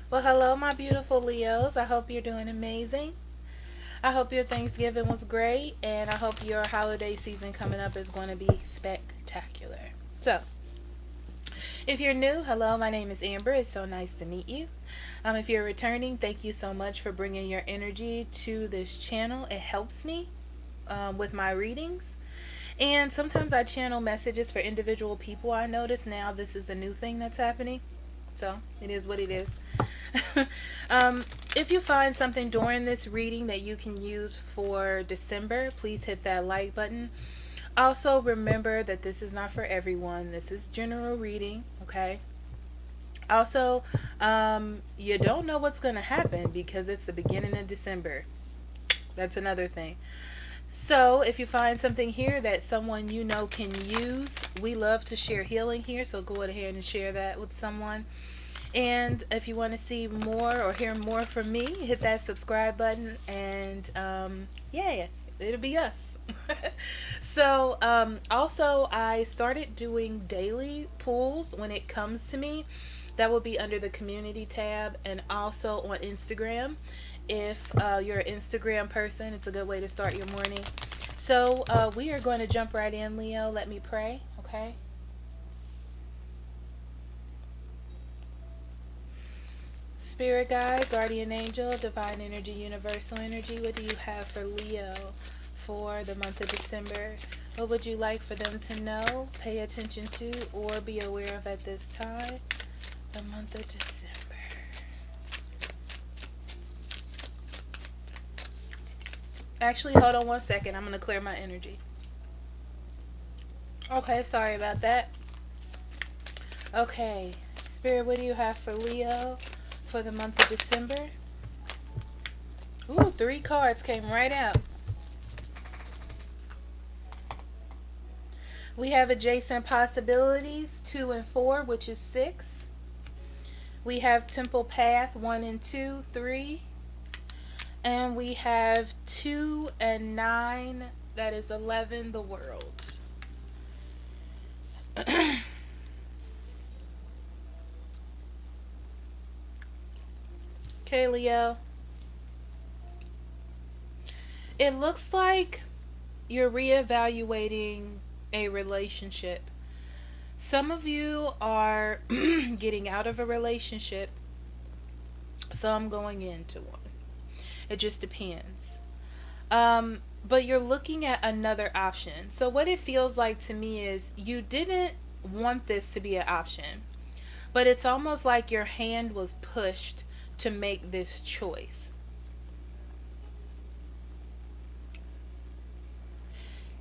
Well, hello, my beautiful Leos. I hope you're doing amazing. I hope your Thanksgiving was great, and I hope your holiday season coming up is going to be spectacular. So, if you're new, hello, my name is Amber. It's so nice to meet you. If you're returning, thank you so much for bringing your energy to this channel. It helps me with my readings. And sometimes I channel messages for individual people. I notice now this is a new thing that's happening. So, it is what it is. um, if you find something during this reading that you can use for December, please hit that like button. Also, remember that this is not for everyone. This is general reading, okay? Also, you don't know what's going to happen because it's the beginning of December. That's another thing. So, if you find something here that someone you know can use, we love to share healing here, so go ahead and share that with someone. And if you want to see more or hear more from me, hit that subscribe button, and yeah, it'll be us. So, also, I started doing daily pulls when it comes to me. That will be under the community tab and also on Instagram. If you're an Instagram person, it's a good way to start your morning. So, we are going to jump right in, Leo. Let me pray, okay? Spirit guide, guardian angel, divine energy, universal energy, what do you have for Leo for the month of December? What would you like for them to know, pay attention to, or be aware of at this time? The month of December. Actually, hold on one second. I'm going to clear my energy. Okay, sorry about that. Okay, Spirit, what do you have for Leo for the month of December? Ooh, 3 cards came right out. We have adjacent possibilities, 2 and 4, which is 6. We have temple path, 1 and 2, 3. And we have 2 and 9, that is 11, the world. Okay, Leo. It looks like you're reevaluating a relationship. Some of you are getting out of a relationship, some going into one. It just depends. But you're looking at another option. So what it feels like to me is you didn't want this to be an option, but it's almost like your hand was pushed to make this choice.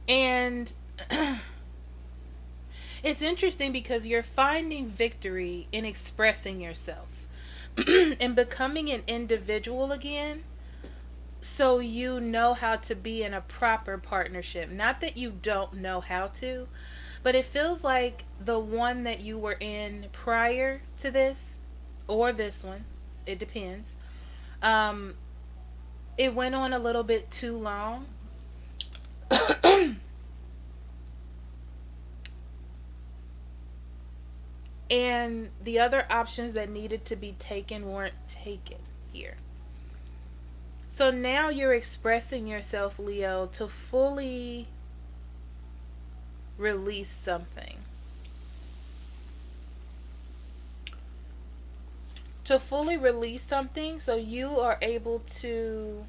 And it's interesting because you're finding victory in expressing yourself and becoming an individual again, so you know how to be in a proper partnership. Not that you don't know how to, but it feels like the one that you were in prior to this, or this one, it depends. Um, it went on a little bit too long. And the other options that needed to be taken weren't taken here. So now you're expressing yourself, Leo, to fully release something. To fully release something so you are able to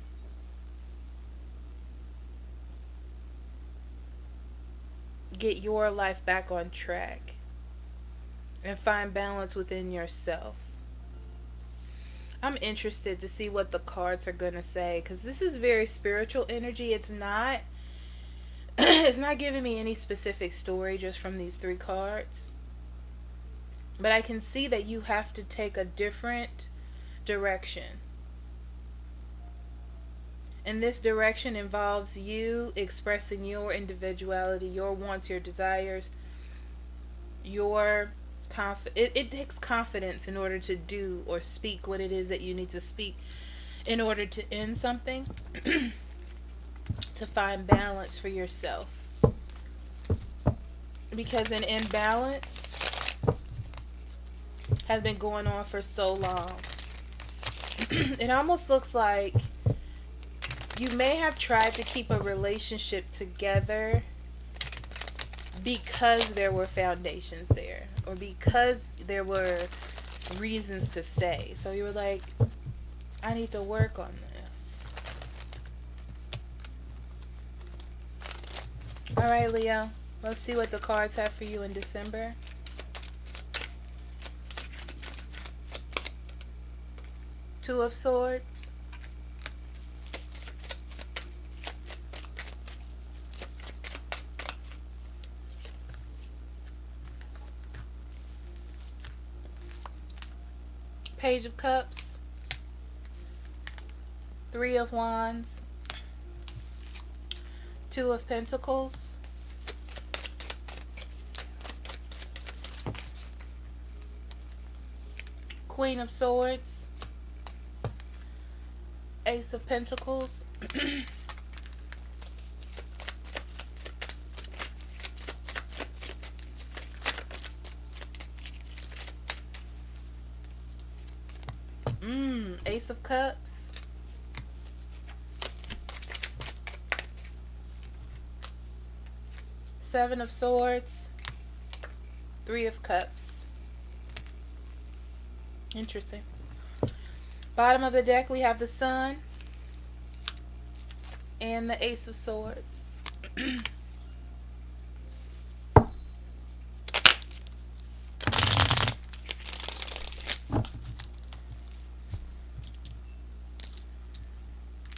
get your life back on track and find balance within yourself. I'm interested to see what the cards are going to say, because this is very spiritual energy. It's not it's not giving me any specific story just from these 3 cards. But I can see that you have to take a different direction. And this direction involves you expressing your individuality, your wants, your desires, your it takes confidence in order to do or speak what it is that you need to speak in order to end something, to find balance for yourself. Because an imbalance has been going on for so long. It almost looks like you may have tried to keep a relationship together because there were foundations there, or because there were reasons to stay. So you were like, I need to work on this. All right, Leo. Let's see what the cards have for you in December. Two of Swords. Page of Cups. Three of Wands. Two of Pentacles. Queen of Swords. Ace of Pentacles. Ace of Cups. Seven of Swords. Three of Cups. Interesting. Bottom of the deck, we have the Sun and the Ace of Swords.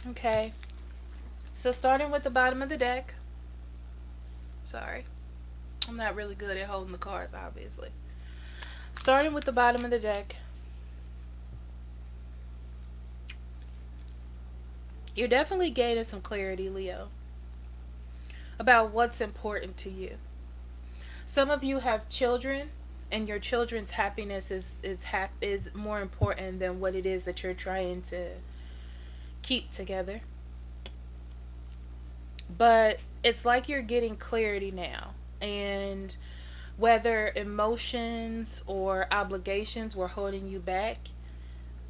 Okay. So starting with the bottom of the deck. Sorry. I'm not really good at holding the cards, obviously. Starting with the bottom of the deck. You're definitely gaining some clarity, Leo, about what's important to you. Some of you have children, and your children's happiness is more important than what it is that you're trying to keep together. But it's like you're getting clarity now, and whether emotions or obligations were holding you back,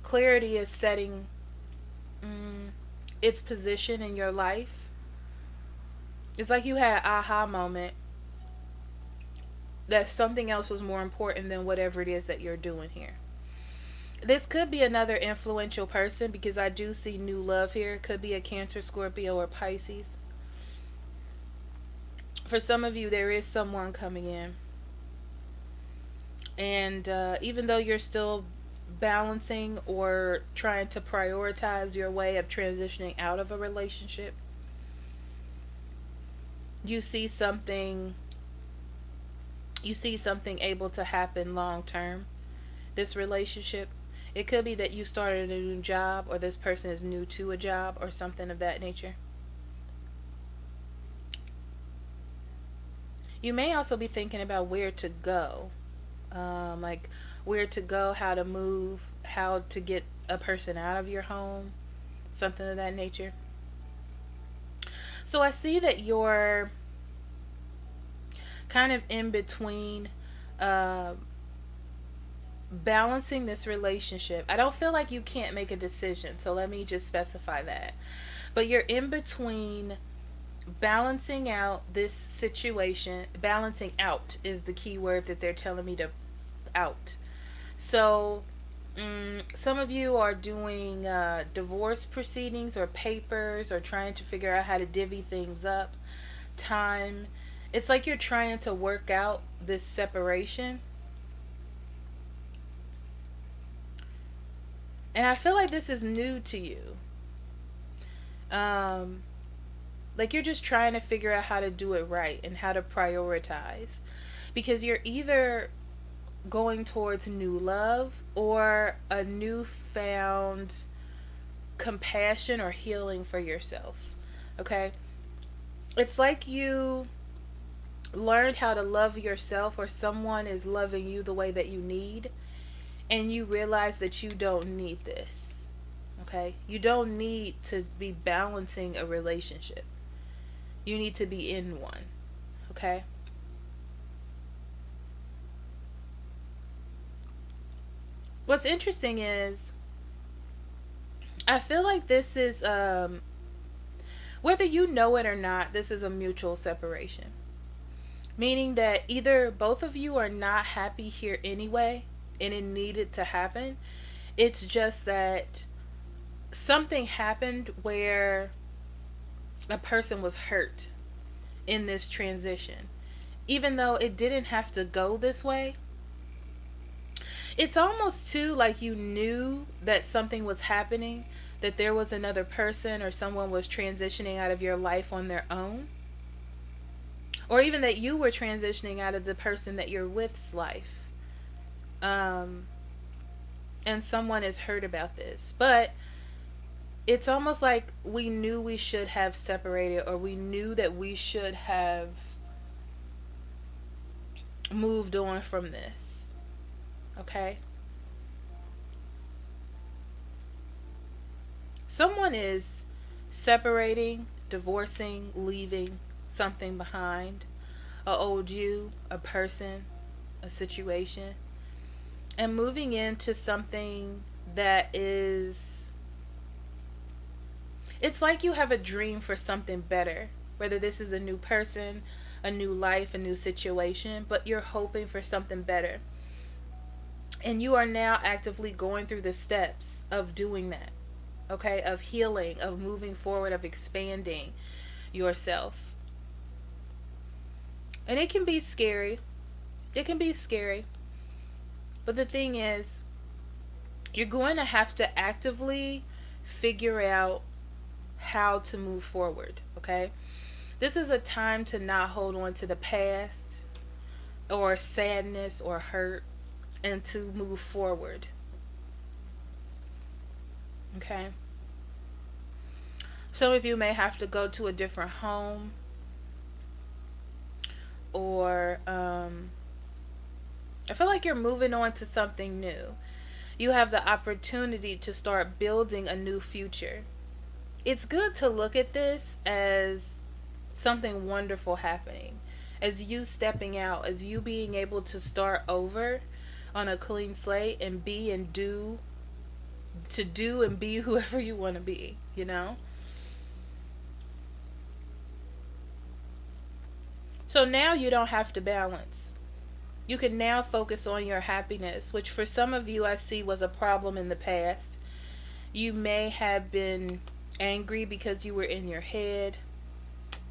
clarity is setting its position in your life. It's like you had an aha moment that something else was more important than whatever it is that you're doing here. This could be another influential person, because I do see new love here. It could be a Cancer, Scorpio, or Pisces. For some of you, there is someone coming in. And even though you're still balancing or trying to prioritize your way of transitioning out of a relationship, you see something able to happen long term. This relationship, it could be that you started a new job, or this person is new to a job, or something of that nature. You may also be thinking about where to go, like where to go, how to move, how to get a person out of your home, something of that nature. So I see that you're kind of in between balancing this relationship. I don't feel like you can't make a decision, so let me just specify that. But you're in between balancing out this situation. Balancing out is the key word that they're telling me to out. So some of you are doing divorce proceedings or papers, or trying to figure out how to divvy things up. Time. It's like you're trying to work out this separation. And I feel like this is new to you. Like you're just trying to figure out how to do it right and how to prioritize. Because you're either going towards new love or a newfound compassion or healing for yourself. Okay? It's like you learned how to love yourself, or someone is loving you the way that you need, and you realize that you don't need this. Okay? You don't need to be balancing a relationship. You need to be in one. Okay? What's interesting is I feel like this is, whether you know it or not, this is a mutual separation. Meaning that either both of you are not happy here anyway, and it needed to happen. It's just that something happened where a person was hurt in this transition. Even though it didn't have to go this way, it's almost too like you knew that something was happening, that there was another person or someone was transitioning out of your life on their own, or even that you were transitioning out of the person that you're with's life. Um, and someone is hurt about this. But it's almost like we knew we should have separated, or we knew that we should have moved on from this. Okay? Someone is separating, divorcing, leaving something behind, a old you, a person, a situation, and moving into something that is, it's like you have a dream for something better, whether this is a new person, a new life, a new situation, but you're hoping for something better. And you are now actively going through the steps of doing that, okay? Of healing, of moving forward, of expanding yourself. And it can be scary. It can be scary. But the thing is, you're going to have to actively figure out how to move forward, okay? This is a time to not hold on to the past or sadness or hurt, and to move forward, okay? Some of you may have to go to a different home, or I feel like you're moving on to something new. You have the opportunity to start building a new future. It's good to look at this as something wonderful happening, as you stepping out, as you being able to start over on a clean slate and be and do, to do and be whoever you want to be, you know? So now you don't have to balance. You can now focus on your happiness, which for some of you I see was a problem in the past. You may have been angry because you were in your head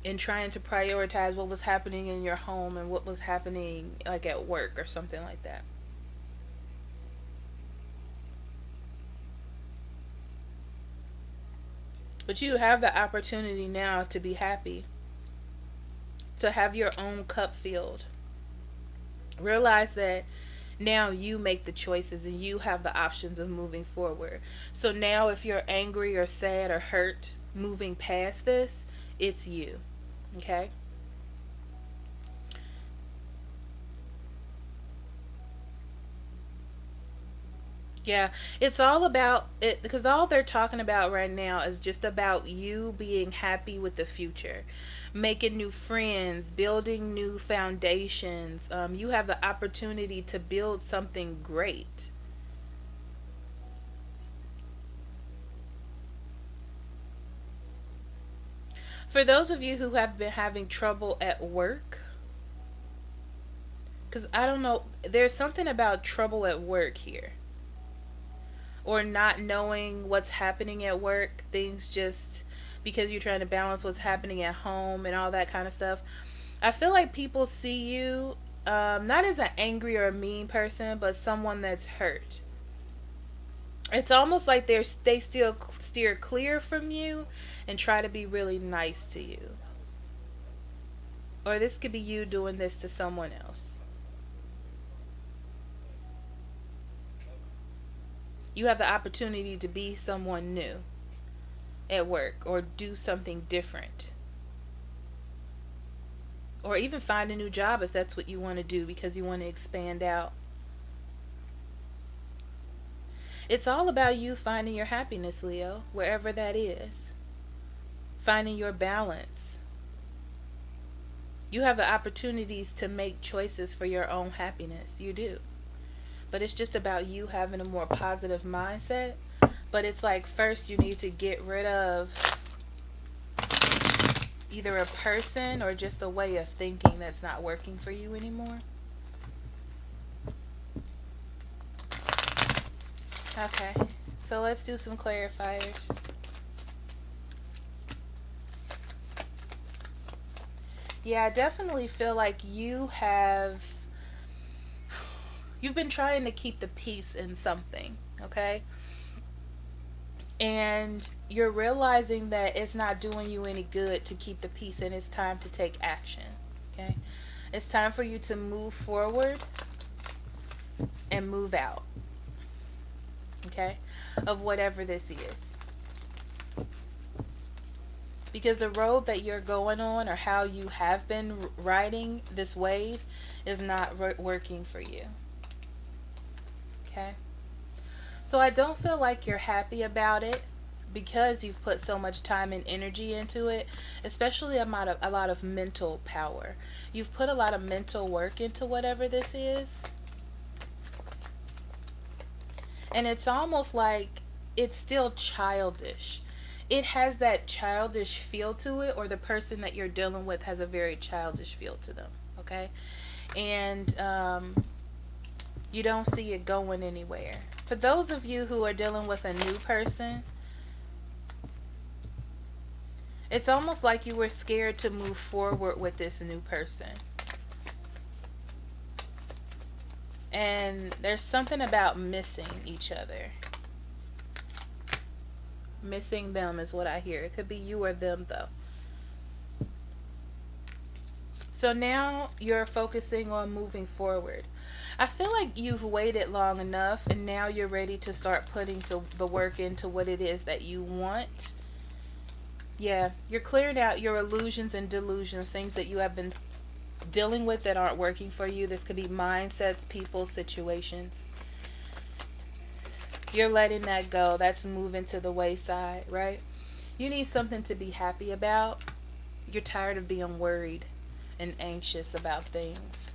and trying to prioritize what was happening in your home and what was happening like at work or something like that. But you have the opportunity now to be happy, to have your own cup filled. Realize that now you make the choices and you have the options of moving forward. So now if you're angry or sad or hurt moving past this, it's you. Okay? Yeah, it's all about it, because all they're talking about right now is just about you being happy with the future, making new friends, building new foundations. You have the opportunity to build something great. For those of you who have been having trouble at work, because I don't know, there's something about trouble at work here, or not knowing what's happening at work, things just because you're trying to balance what's happening at home and all that kind of stuff. I feel like people see you not as an angry or a mean person, but someone that's hurt. It's almost like they still steer clear from you and try to be really nice to you. Or this could be you doing this to someone else. You have the opportunity to be someone new at work, or do something different, or even find a new job if that's what you want to do because you want to expand out. It's all about you finding your happiness, Leo, wherever that is. Finding your balance. You have the opportunities to make choices for your own happiness. You do. But it's just about you having a more positive mindset, but But it's like first you need to get rid of either a person or just a way of thinking that's not working for you anymore. Okay, so let's do some clarifiers. Yeah, I definitely feel like you've been trying to keep the peace in something, okay? And you're realizing that it's not doing you any good to keep the peace, and it's time to take action, okay? It's time for you to move forward and move out, okay, of whatever this is. Because the road that you're going on, or how you have been riding this wave, is not working for you, okay? So I don't feel like you're happy about it because you've put so much time and energy into it, especially a lot of mental power. You've put a lot of mental work into whatever this is. And it's almost like it's still childish. It has that childish feel to it, or the person that you're dealing with has a very childish feel to them, okay? And you don't see it going anywhere. For those of you who are dealing with a new person, it's almost like you were scared to move forward with this new person. And there's something about missing each other. Missing them is what I hear. It could be you or them, though. So now you're focusing on moving forward. I feel like you've waited long enough, and now you're ready to start putting the work into what it is that you want. Yeah, you're clearing out your illusions and delusions, things that you have been dealing with that aren't working for you. This could be mindsets, people, situations. You're letting that go. That's moving to the wayside, right? You need something to be happy about. You're tired of being worried and anxious about things.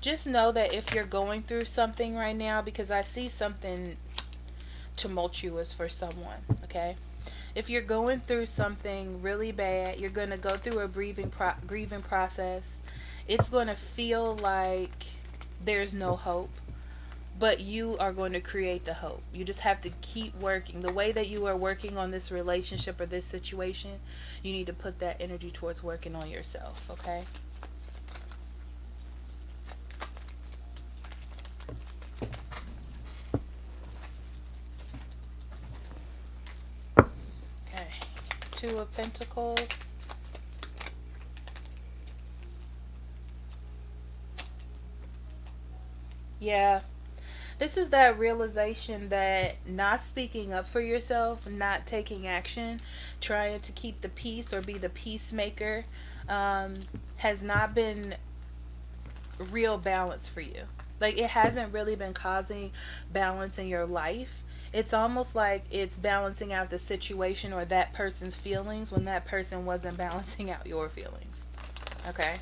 Just know that if you're going through something right now, because I see something tumultuous for someone, okay? If you're going through something really bad, you're going to go through a grieving process. It's going to feel like there's no hope, but you are going to create the hope. You just have to keep working. The way that you are working on this relationship or this situation, you need to put that energy towards working on yourself, okay? Okay. Two of Pentacles. Yeah. This is that realization that not speaking up for yourself, not taking action, trying to keep the peace or be the peacemaker, has not been real balance for you. Like, it hasn't really been causing balance in your life. It's almost like it's balancing out the situation or that person's feelings when that person wasn't balancing out your feelings. Okay?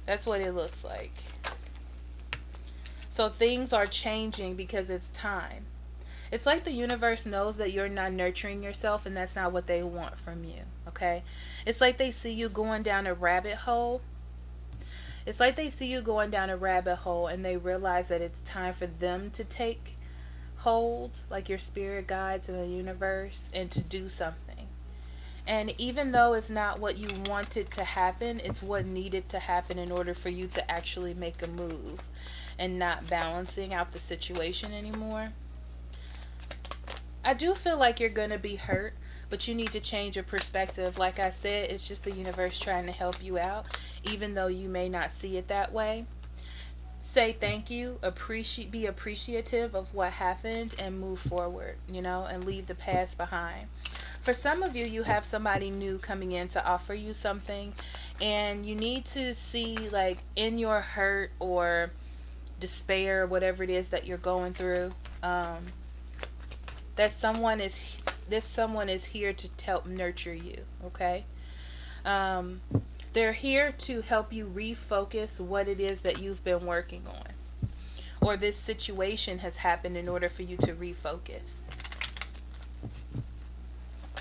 That's what it looks like. So things are changing because it's time. It's like the universe knows that you're not nurturing yourself, and that's not what they want from you, okay? It's like they see you going down a rabbit hole. It's like they see you going down a rabbit hole, and they realize that it's time for them to take hold, like your spirit guides in the universe, and to do something. And even though it's not what you wanted to happen, it's what needed to happen in order for you to actually make a move and not balancing out the situation anymore. I do feel like you're going to be hurt, but you need to change your perspective. Like I said, it's just the universe trying to help you out, even though you may not see it that way. Say thank you, be appreciative of what happened, and move forward, and leave the past behind. For some of you, you have somebody new coming in to offer you something, and you need to see, like, in your hurt or despair, whatever it is that you're going through, that someone is here to help nurture you, okay? They're here to help you refocus what it is that you've been working on. or this situation has happened in order for you to refocus.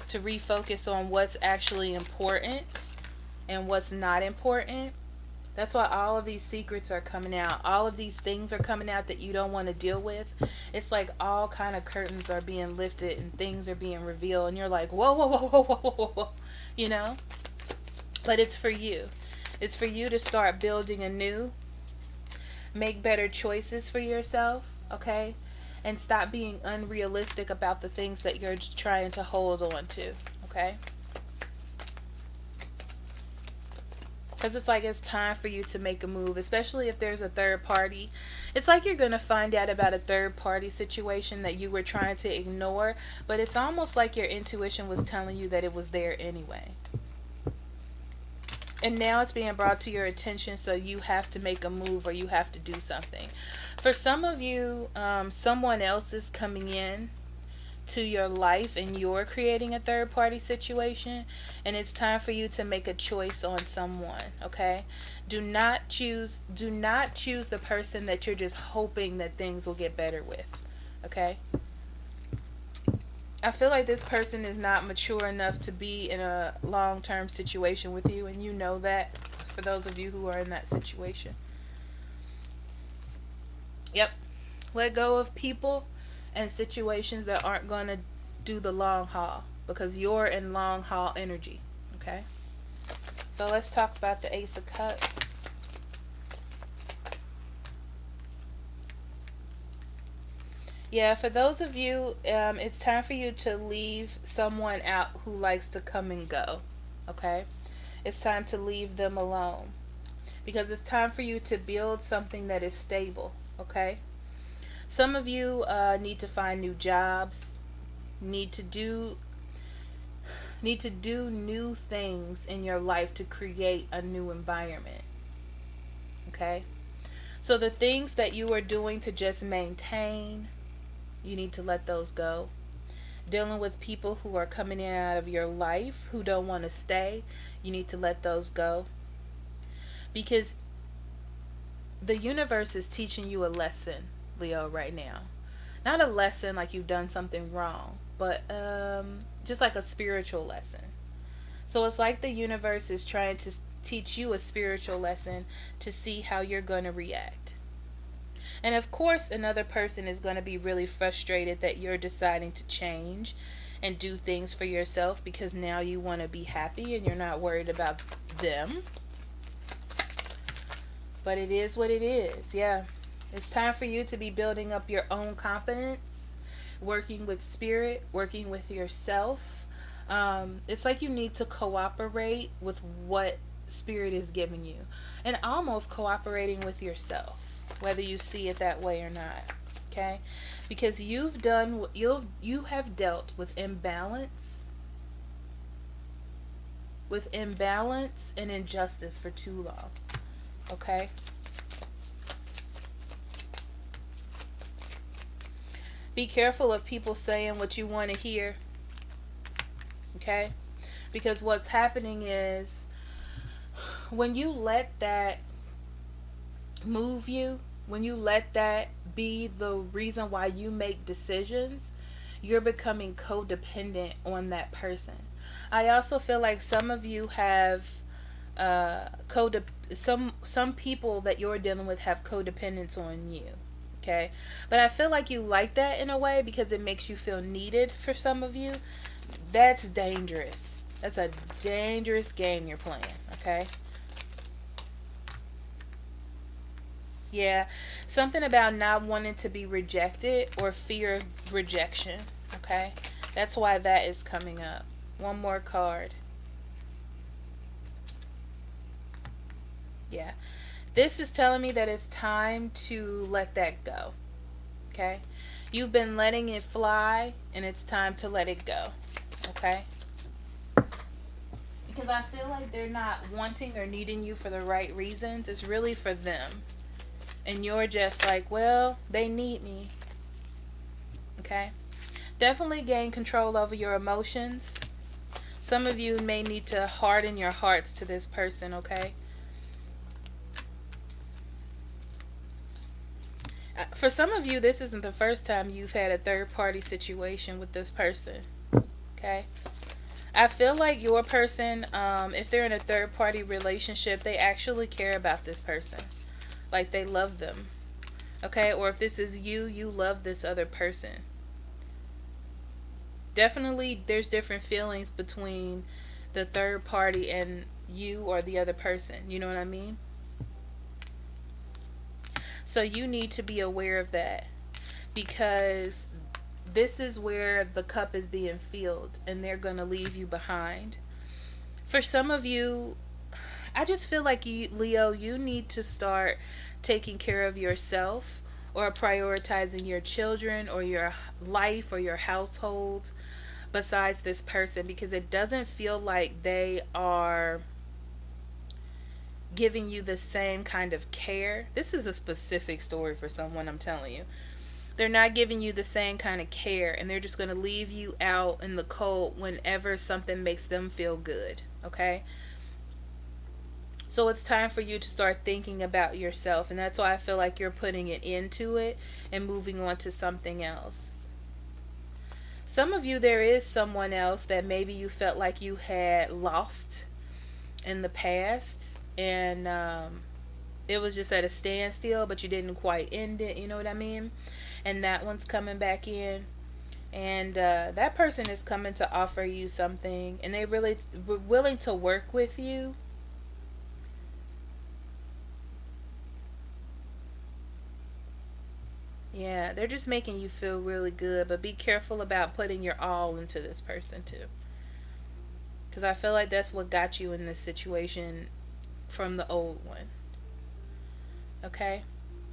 To refocus on what's actually important and what's not important. That's why all of these secrets are coming out. All of these things are coming out that you don't want to deal with. It's like all kind of curtains are being lifted and things are being revealed. And you're like, whoa, whoa, whoa, whoa, whoa, whoa, whoa. You know? But it's for you. It's for you to start building anew. Make better choices for yourself. Okay? And stop being unrealistic about the things that you're trying to hold on to. Okay? Because it's like it's time for you to make a move, especially if there's a third party. It's like you're going to find out about a third party situation that you were trying to ignore, but it's almost like your intuition was telling you that it was there anyway. And now it's being brought to your attention, so you have to make a move or you have to do something. For some of you, someone else is coming in to your life and you're creating a third party situation, and it's time for you to make a choice on someone. Okay? Do not choose the person that you're just hoping that things will get better with. Okay? I feel like this person is not mature enough to be in a long-term situation with you, and you know that, for those of you who are in that situation. Yep. Let go of people and situations that aren't going to do the long haul, because you're in long haul energy. Okay? So let's talk about the Ace of Cups. Yeah, for those of you, it's time for you to leave someone out who likes to come and go. Okay? It's time to leave them alone, because it's time for you to build something that is stable. Okay? Some of you need to find new jobs, need to do new things in your life to create a new environment. Okay? So the things that you are doing to just maintain, you need to let those go. Dealing with people who are coming in and out of your life who don't want to stay, you need to let those go. Because the universe is teaching you a lesson, Leo, right now. Not a lesson like you've done something wrong, but just like a spiritual lesson. So it's like the universe is trying to teach you a spiritual lesson to see how you're going to react. And of course, another person is going to be really frustrated that you're deciding to change and do things for yourself, because now you want to be happy and you're not worried about them. But it is what it is. Yeah. It's time for you to be building up your own confidence, working with spirit, working with yourself. It's like you need to cooperate with what spirit is giving you, and almost cooperating with yourself, whether you see it that way or not. Okay? Because you have dealt with imbalance and injustice for too long. Okay? Be careful of people saying what you want to hear. Okay? Because what's happening is, when you let that move you, when you let that be the reason why you make decisions, you're becoming codependent on that person. I also feel like some of you have some people that you're dealing with have codependence on you. Okay? But I feel like you like that in a way because it makes you feel needed. For some of you, that's dangerous. That's a dangerous game you're playing. Okay? Yeah, something about not wanting to be rejected or fear of rejection. Okay? That's why that is coming up. One more card. Yeah. This is telling me that it's time to let that go. Okay? You've been letting it fly, and it's time to let it go. Okay? Because I feel like they're not wanting or needing you for the right reasons. It's really for them. And you're just like, well, they need me. Okay? Definitely gain control over your emotions. Some of you may need to harden your hearts to this person, okay? For some of you, this isn't the first time you've had a third party situation with this person. Okay? I feel like your person, if they're in a third party relationship, they actually care about this person. Like they love them. Okay? Or if this is you, you love this other person. Definitely, there's different feelings between the third party and you or the other person. You know what I mean? So you need to be aware of that, because this is where the cup is being filled and they're going to leave you behind. For some of you, I just feel like you, Leo, you need to start taking care of yourself or prioritizing your children or your life or your household besides this person, because it doesn't feel like they are giving you the same kind of care. This is a specific story for someone, I'm telling you. They're not giving you the same kind of care, and they're just going to leave you out in the cold whenever something makes them feel good, okay? So it's time for you to start thinking about yourself, and that's why I feel like you're putting it into it and moving on to something else. Some of you, there is someone else that maybe you felt like you had lost in the past, and it was just at a standstill, but you didn't quite end it, you know what I mean? And that one's coming back in, and that person is coming to offer you something, and they really were willing to work with you. Yeah, they're just making you feel really good, but be careful about putting your all into this person too, because I feel like that's what got you in this situation from the old one. Okay?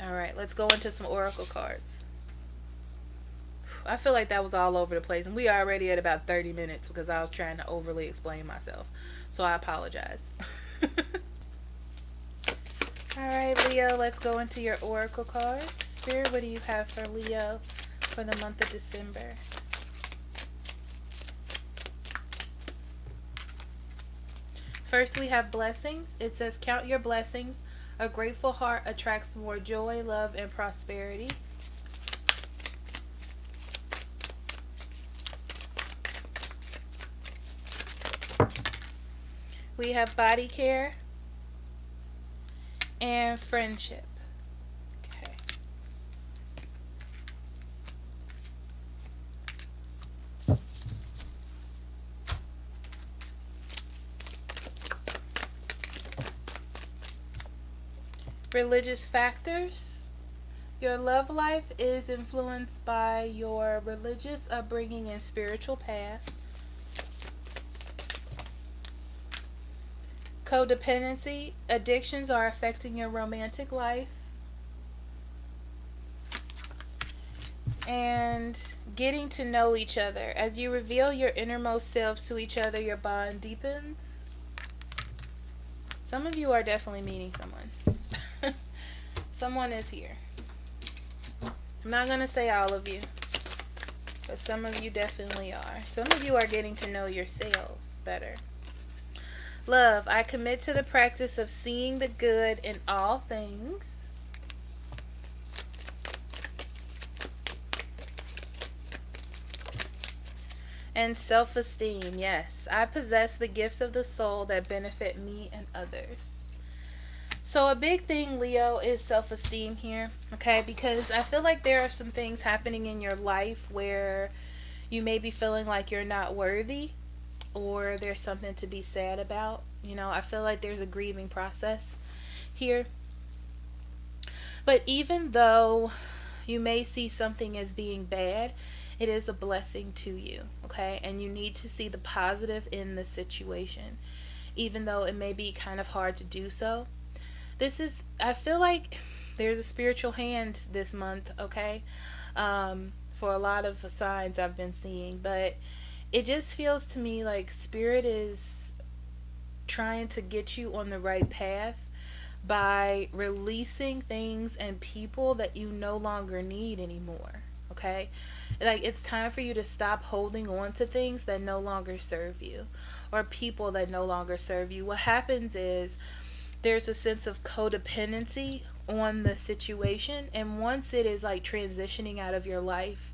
Alright, let's go into some oracle cards. I feel like that was all over the place, and we are already at about 30 minutes because I was trying to overly explain myself. So I apologize. Alright, Leo, let's go into your oracle cards. Spirit, what do you have for Leo for the month of December? First, we have blessings. It says, count your blessings. A grateful heart attracts more joy, love, and prosperity. We have body care and friendship. Okay. Religious factors. Your love life is influenced by your religious upbringing and spiritual path. Codependency. Addictions are affecting your romantic life. And getting to know each other. As you reveal your innermost selves to each other, your bond deepens. Some of you are definitely meeting someone. Someone is here. I'm not going to say all of you, but some of you definitely are. Some of you are getting to know yourselves better. Love. I commit to the practice of seeing the good in all things. And self-esteem. Yes, I possess the gifts of the soul that benefit me and others. So a big thing, Leo, is self-esteem here, okay? Because I feel like there are some things happening in your life where you may be feeling like you're not worthy, or there's something to be sad about. You know, I feel like there's a grieving process here. But even though you may see something as being bad, it is a blessing to you, okay? And you need to see the positive in the situation, even though it may be kind of hard to do so. I feel like there's a spiritual hand this month, okay? For a lot of signs I've been seeing, but it just feels to me like Spirit is trying to get you on the right path by releasing things and people that you no longer need anymore, okay? Like, it's time for you to stop holding on to things that no longer serve you, or people that no longer serve you. What happens is there's a sense of codependency on the situation, and once it is like transitioning out of your life,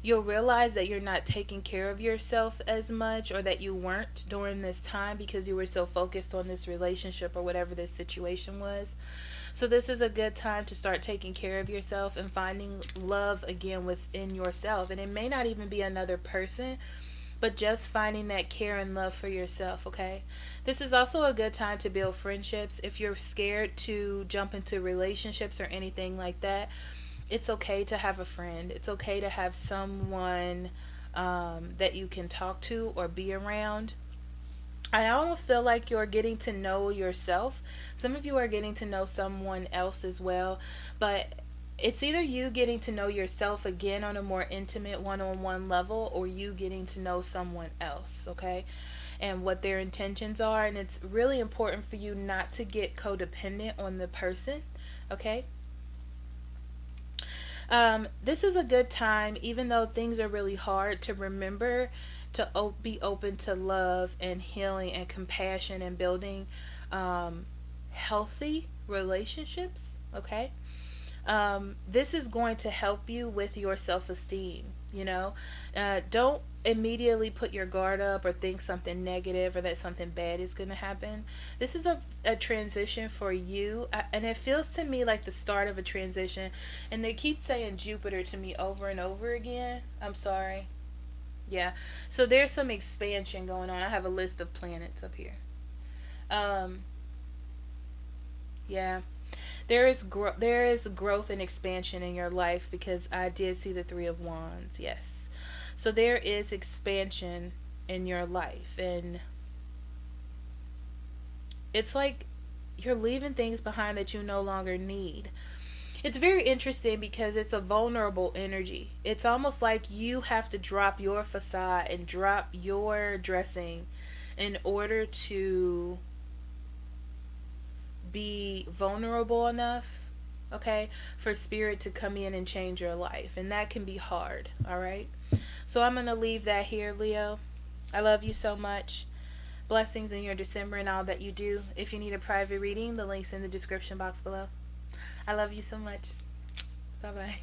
you'll realize that you're not taking care of yourself as much, or that you weren't during this time because you were so focused on this relationship or whatever this situation was. So this is a good time to start taking care of yourself and finding love again within yourself. And it may not even be another person, but just finding that care and love for yourself, okay? This is also a good time to build friendships. If you're scared to jump into relationships or anything like that, it's okay to have a friend. It's okay to have someone that you can talk to or be around. I almost feel like you're getting to know yourself. Some of you are getting to know someone else as well, but it's either you getting to know yourself again on a more intimate one-on-one level, or you getting to know someone else, okay? And what their intentions are, and it's really important for you not to get codependent on the person, okay? This is a good time, even though things are really hard, to remember to be open to love and healing and compassion and building healthy relationships. Okay. This is going to help you with your self esteem. Don't immediately put your guard up or think something negative or that something bad is going to happen. This is a transition for you, and it feels to me like the start of a transition. And they keep saying Jupiter to me over and over again. I'm sorry. Yeah. So there's some expansion going on. I have a list of planets up here. Um, yeah. There is growth and expansion in your life, because I did see the 3 of Wands. Yes. So there is expansion in your life, and it's like you're leaving things behind that you no longer need. It's very interesting because it's a vulnerable energy. It's almost like you have to drop your facade and drop your dressing in order to be vulnerable enough, okay, for spirit to come in and change your life. And that can be hard, all right? So I'm going to leave that here, Leo. I love you so much. Blessings in your December and all that you do. If you need a private reading, the link's in the description box below. I love you so much. Bye bye.